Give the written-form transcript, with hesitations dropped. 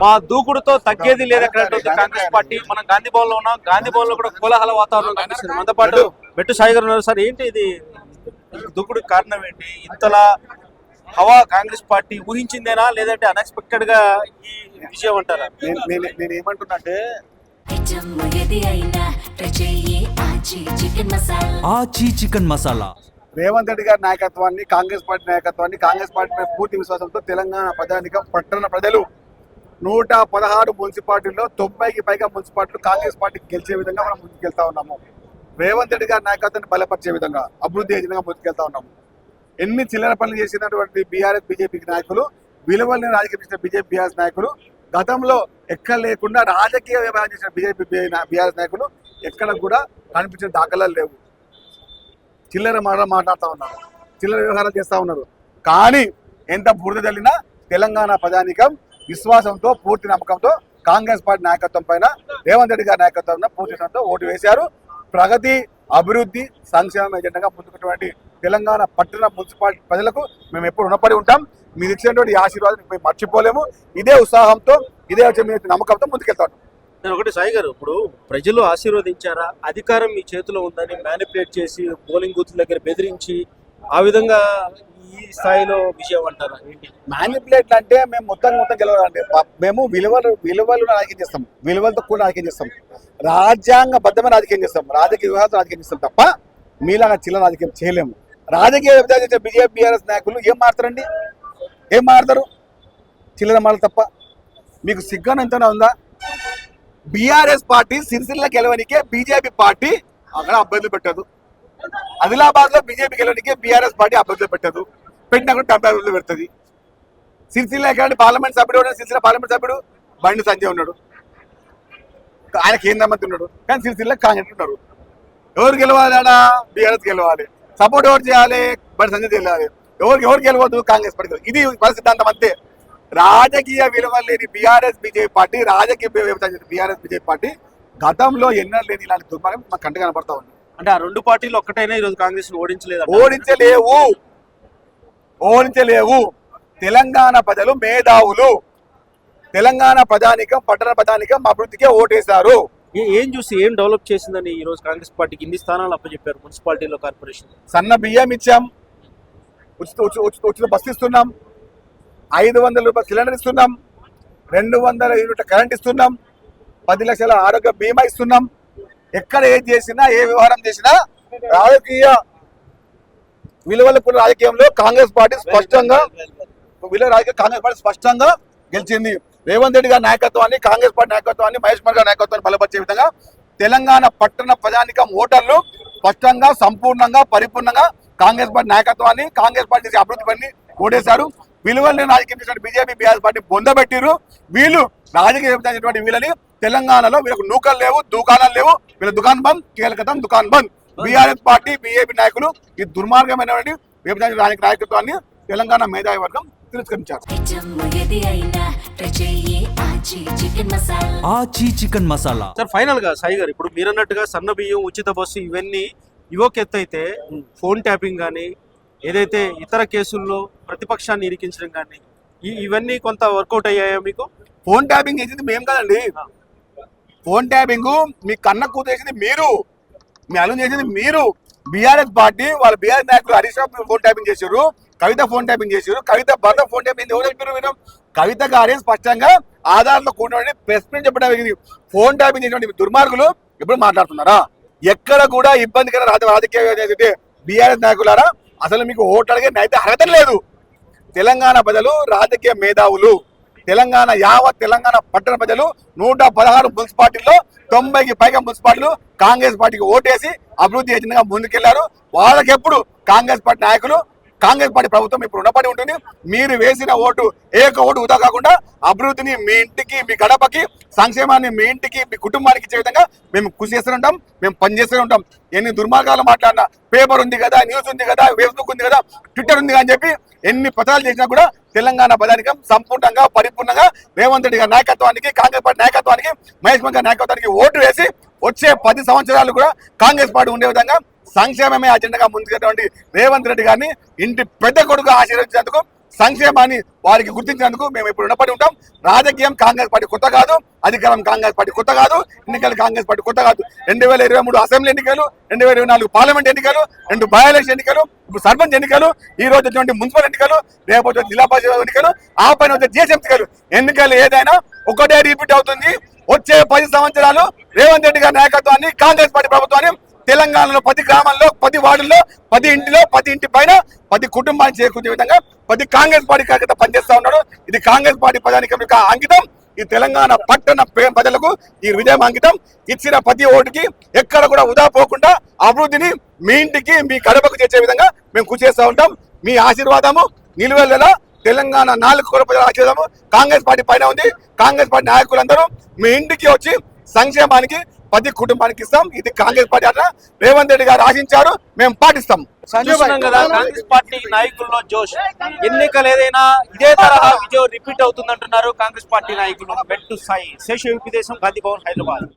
మా దూకుడుతో తగ్గేది లేదు ఎక్కడ కాంగ్రెస్ పార్టీ. మనం గాంధీ భవన్ లో ఉన్నాం. గాంధీ భవన్ లో కూడా కోలాహల వాతావరణం కనిపిస్తుంది. మనతో పాటు బెట్టు సాయి గారు ఉన్నారు. సార్, ఏంటి ఇది దూకుడు కారణం ఏంటి? ఇంతలా హవా కాంగ్రెస్ పార్టీ ఊహించిందేనా, లేదంటే అన్ఎక్స్పెక్టెడ్ గా ఈ విజయం అంటారా? నేను ఏమంటున్నాంటే ఆచి చికెన్ మసాలా రేవంత్ రెడ్డి గారి నాయకత్వాన్ని, కాంగ్రెస్ పార్టీ నాయకత్వాన్ని, కాంగ్రెస్ పార్టీపై పూర్తి విశ్వాసంతో తెలంగాణ ప్రజానికం, పట్టణ ప్రజలు 116 మున్సిపాలిటీల్లో 90కి పైగా మున్సిపాలిటీలు కాంగ్రెస్ పార్టీకి గెలిచే విధంగా మనం ముందుకెళ్తా ఉన్నాము. రేవంత్ రెడ్డి గారి నాయకత్వాన్ని బలపరిచే విధంగా, అభివృద్ధి విధంగా ముందుకెళ్తా ఉన్నాము. ఎన్ని చిల్లర పనులు చేసినటువంటి బీఆర్ఎస్ బీజేపీ నాయకులు, విలువల్ని రాజకీయం చేసిన బీజేపీ బీఆర్ఎస్ నాయకులు, గతంలో ఎక్కడ లేకుండా రాజకీయ వ్యవహారం చేసిన బీజేపీ బీఆర్ఎస్ నాయకులు ఎక్కడ కూడా కనిపించిన దాఖలాలు లేవు. చిల్లర మాట్లాడుతూ ఉన్నారు, చిల్లర వ్యవహారాలు చేస్తూ ఉన్నారు. కానీ ఎంత బురద జల్లినా తెలంగాణ ప్రజానికం విశ్వాసంతో, పూర్తి నమ్మకంతో కాంగ్రెస్ పార్టీ నాయకత్వం పైన, రేవంత్ రెడ్డి గారి నాయకత్వం పూర్తి ఓటు వేశారు. ప్రగతి, అభివృద్ధి, సంక్షేమం ఎజెండాగా ముందుకున్నటువంటి తెలంగాణ పట్టణ మున్సిపాలిటీ ప్రజలకు మేము ఎప్పుడు రుణపడి ఉంటాం. మీరు ఇచ్చినటువంటి ఆశీర్వాదం మేము మర్చిపోలేము. ఇదే ఉత్సాహంతో, ఇదే నమ్మకంతో ముందుకెళ్తాం. నేను ఒకటి సాయి గారు, ఇప్పుడు ప్రజలు ఆశీర్వదించారా? అధికారం మీ చేతిలో ఉందని మ్యానిపులేట్ చేసి పోలింగ్ బూత్ దగ్గర బెదిరించి ఆ విధంగా ఈ స్థాయిలో విజయం అంటారా? ఏంటి మ్యానిపులేట్ అంటే? మేము మొత్తం గెలవాలంటే మేము విలువలు రాజకీయం చేస్తాం, విలువలతో కూడా రాజకీయం చేస్తాం, రాజ్యాంగబద్ధమైన రాజకీయం చేస్తాం, రాజకీయ వ్యవహారం రాజకీయం చేస్తాం తప్ప మీలాగా చిల్లర రాజకీయం చేయలేము. రాజకీయ వ్యవహారం చేసే బీజేపీ బీఆర్ఎస్ నాయకులు ఏం మారుతారండి? ఏం మారుతారు? చిల్లర మాటలు తప్ప. మీకు సిగ్గునంతనే ఉందా? బీఆర్ఎస్ పార్టీ సిరిసిల్ల గెలవనికే బీజేపీ పార్టీ అక్కడ అభ్యర్థులు పెట్టదు. ఆదిలాబాద్ లో బీజేపీ గెలవనికే బీఆర్ఎస్ పార్టీ అభ్యర్థులు పెట్టదు. పెట్టినా కూడా 90 అభ్యర్థులు పెడుతుంది. సిరిసిల్ల ఎక్కడ పార్లమెంట్ సభ్యుడు ఉన్నాడు, సిరిసిల్ల పార్లమెంట్ సభ్యుడు బండి సంజయ్ ఉన్నాడు, ఆయన కేంద్ర మంత్రి ఉన్నాడు. కానీ సిరిసిల్ల కాంగ్రెస్ ఉన్నారు. ఎవరు గెలవాలి? ఆడ బీఆర్ఎస్ గెలవాలి. సపోర్ట్ ఎవరు చేయాలి? బండి సంజయ్ గెలవాలి. ఎవరు గెలవద్దు? కాంగ్రెస్ పార్టీ. ఇది సిద్ధాంతం అంతే. రాజకీయ విలువలు లేని బీఆర్ఎస్ బీజేపీ పార్టీ, రాజకీయ వ్యవసాయం బీఆర్ఎస్ బీజేపీ పార్టీ గతంలో ఎన్నడూ లేని ఇలాంటి దుర్మార్గం మాకు కంట కనపడతా ఉంది. అంటే ఆ రెండు పార్టీలు ఒక్కటైనా ఈరోజు కాంగ్రెస్ ఓడించలేవు. తెలంగాణ ప్రజలు మేధావులు. తెలంగాణ ప్రజానికం, పట్టణ ప్రజానికం అభివృద్ధికే ఓటేశారు. ఏం చూసి ఏం డెవలప్ చేసిందని ఈ రోజు కాంగ్రెస్ పార్టీకి ఇన్ని స్థానాలు అప్పచెప్పారు మున్సిపాలిటీలో, కార్పొరేషన్? సన్న బియ్యం ఇచ్చాం, ఉచిత బస్సు ఇస్తున్నాం, 500 రూపాయలు సిలిండర్ ఇస్తున్నాం, 200 యూనిట్ల కరెంట్ ఇస్తున్నాం, 10 లక్షల ఆరోగ్య బీమా ఇస్తున్నాం. ఎక్కడ ఏది చేసినా, ఏ వ్యవహారం చేసినా రాజకీయ విలువల రాజకీయంలో కాంగ్రెస్ పార్టీ స్పష్టంగా గెలిచింది. రేవంత్ రెడ్డి గారి నాయకత్వాన్ని, కాంగ్రెస్ పార్టీ నాయకత్వాన్ని, మహేష్ కుమార్ గారి నాయకత్వాన్ని బలపరిచే విధంగా తెలంగాణ పట్టణ ప్రజానికం ఓటర్లు స్పష్టంగా, సంపూర్ణంగా, పరిపూర్ణంగా కాంగ్రెస్ పార్టీ నాయకత్వాన్ని, కాంగ్రెస్ పార్టీ చేసే అభివృద్ధి పని ఓటేశారు. విలువల్ని రాజకీయం చేసిన బీజేపీ బీఆర్ఎస్ పార్టీ బొందబెట్టిరు. వీళ్ళు రాజకీయ వ్యవసాయం వీళ్ళని తెలంగాణలో వీళ్ళకు నూకలు లేవు, దుకాణాలు లేవు, వీళ్ళ దుకాణం బంద్, కీలకతం దుకాణం బంద్. బీఆర్ఎస్ పార్టీ, బీజేపీ నాయకులు ఈ దుర్మార్గమైనటువంటి వ్యవసాయ నాయకత్వాన్ని తెలంగాణ మేధావి వర్గం తిరస్కరించారు. ఆచి చికెన్ మసాలా. సార్, ఫైనల్ గా సాయి గారు, ఇప్పుడు మీరన్నట్టుగా సన్న బియ్యం, ఉచిత బస్సు ఇవన్నీ ఇవొకెత్తైతే ఫోన్ ట్యాపింగ్ కానీ, ఏదైతే ఇతర కేసుల్లో ప్రతిపక్షాన్ని ఇరికించడం కానీ, ఇవన్నీ కొంత వర్కౌట్ అయ్యాయా మీకు? ఫోన్ ట్యాపింగ్ చేసింది మేము కదండి. ఫోన్ ట్యాపింగ్ మీ కన్న కూతేసింది మీరు, మీ అల్లు చేసింది మీరు. బీఆర్ఎస్ పార్టీ వాళ్ళ బీఆర్ఎస్ నాయకులు హరీష్ రావు ఫోన్ ట్యాపింగ్ చేశారు, కవిత ఫోన్ ట్యాపింగ్ చేశారు. కవిత భర్త ఫోన్ ట్యాపింగ్ ఎవరు చెప్పారు? మీరు కవిత గారే స్పష్టంగా ఆధార్లో కూడిన ప్రెస్ ప్రింట్ చెప్పడం. ఫోన్ ట్యాపింగ్ చేసినటువంటి దుర్మార్గులు ఎప్పుడు మాట్లాడుతున్నారా? ఎక్కడ కూడా ఇబ్బందికర రాజకీయ బీఆర్ఎస్ నాయకులారా, అసలు మీకు ఓట్లు అడిగే నైతే అర్హత లేదు. తెలంగాణ ప్రజలు రాజకీయ మేధావులు. యావత్ తెలంగాణ పట్టణ ప్రజలు 116 మున్సిపాలిటీల్లో 90కి పైగా మున్సిపాలిటీలు కాంగ్రెస్ పార్టీకి ఓటేసి అభివృద్ధి ఏజెండాగా ముందుకెళ్లారు. వాళ్ళకెప్పుడు కాంగ్రెస్ పార్టీ నాయకులు, కాంగ్రెస్ పార్టీ ప్రభుత్వం ఇప్పుడు రుణపడి ఉంటుంది. మీరు వేసిన ఓటు ఓటు వృధా కాకుండా అభివృద్ధిని మీ ఇంటికి, మీ గడపకి, సంక్షేమాన్ని మీ ఇంటికి, మీ కుటుంబానికి ఇచ్చే విధంగా మేము కృషి చేస్తూనే ఉంటాం, మేము పనిచేస్తూనే ఉంటాం. ఎన్ని దుర్మార్గాలు మాట్లాడినా, పేపర్ ఉంది కదా, న్యూస్ ఉంది కదా, ఫేస్బుక్ ఉంది కదా, ట్విట్టర్ ఉంది అని చెప్పి ఎన్ని పత్రాలు చేసినా కూడా తెలంగాణ ప్రజానికం సంపూర్ణంగా, పరిపూర్ణంగా రేవంత్ రెడ్డి గారి నాయకత్వానికి, కాంగ్రెస్ పార్టీ నాయకత్వానికి, మహేష్ కుమార్ గారి నాయకత్వానికి ఓటు వేసి వచ్చే 10 సంవత్సరాలు కూడా కాంగ్రెస్ పార్టీ ఉండే విధంగా సంక్షేమమే అజెండాగా ముందుకెళ్ళినటువంటి రేవంత్ రెడ్డి గారిని ఇంటి పెద్ద కొడుకు ఆశీర్వదించేందుకు సంక్షేమాన్ని వారికి గుర్తించినందుకు మేము ఇప్పుడు రుణపడి ఉంటాం. రాజకీయం కాంగ్రెస్ పార్టీ కొత్త కాదు, అధికారం కాంగ్రెస్ పార్టీ కొత్త కాదు, ఎన్నికలు కాంగ్రెస్ పార్టీ కొత్త కాదు. 2023 అసెంబ్లీ ఎన్నికలు, 2024 పార్లమెంట్ ఎన్నికలు, 2 బై ఎలక్షన్ ఎన్నికలు, ఇప్పుడు సర్పంచ్ ఎన్నికలు, ఈ రోజు వచ్చినటువంటి మున్సిపల్ ఎన్నికలు, రేపు వచ్చే జిల్లా పరిషత్ ఎన్నికలు, ఆ పైన వచ్చే జీఎస్ఎంసీ ఎన్నికలు ఏదైనా ఒకటే రిపీట్ అవుతుంది. వచ్చే 10 సంవత్సరాలు రేవంత్ రెడ్డి గారి నాయకత్వాన్ని, కాంగ్రెస్ పార్టీ ప్రభుత్వాన్ని తెలంగాణలో 10 గ్రామాల్లో, 10 వార్డుల్లో, 10 ఇంటిలో, 10 ఇంటి పైన 10 కుటుంబాన్ని చేకూర్చే విధంగా 10 కాంగ్రెస్ పార్టీ కార్యకర్త పనిచేస్తా ఉన్నాడు. ఇది కాంగ్రెస్ పార్టీ ప్రజానికం యొక్క అంకితం. ఈ తెలంగాణ పట్టణ ప్రజలకు ఈ విజయం అంకితం. ఇచ్చిన ప్రతి ఓటుకి ఎక్కడ కూడా వృధా పోకుండా అభివృద్ధిని మీ ఇంటికి, మీ కడపకు చేసే విధంగా మేము కృషి చేస్తూ ఉంటాం. మీ ఆశీర్వాదము నిలువెల్లలా తెలంగాణ 4 కోట్ల ప్రజల ఆశీర్వాదము కాంగ్రెస్ పార్టీ పైన ఉంది. కాంగ్రెస్ పార్టీ నాయకులందరూ మీ ఇంటికి వచ్చి సంక్షేమానికి 10 కుటుంబానికి ఇస్తాం. ఇది కాంగ్రెస్ పార్టీ అట్లా రేవంత్ రెడ్డి గారు ఆశించారు, మేము పాటిస్తాం. చూస్తున్నాం కదా కాంగ్రెస్ పార్టీ నాయకుల్లో జోష్. ఎన్నికలు ఏదైనా ఇదే తరహా విజయం రిపీట్ అవుతుందంటున్నారు కాంగ్రెస్ పార్టీ నాయకులు. మెట్టు సాయి, శేషు విదేశం, గాంధీ భవన్, హైదరాబాద్.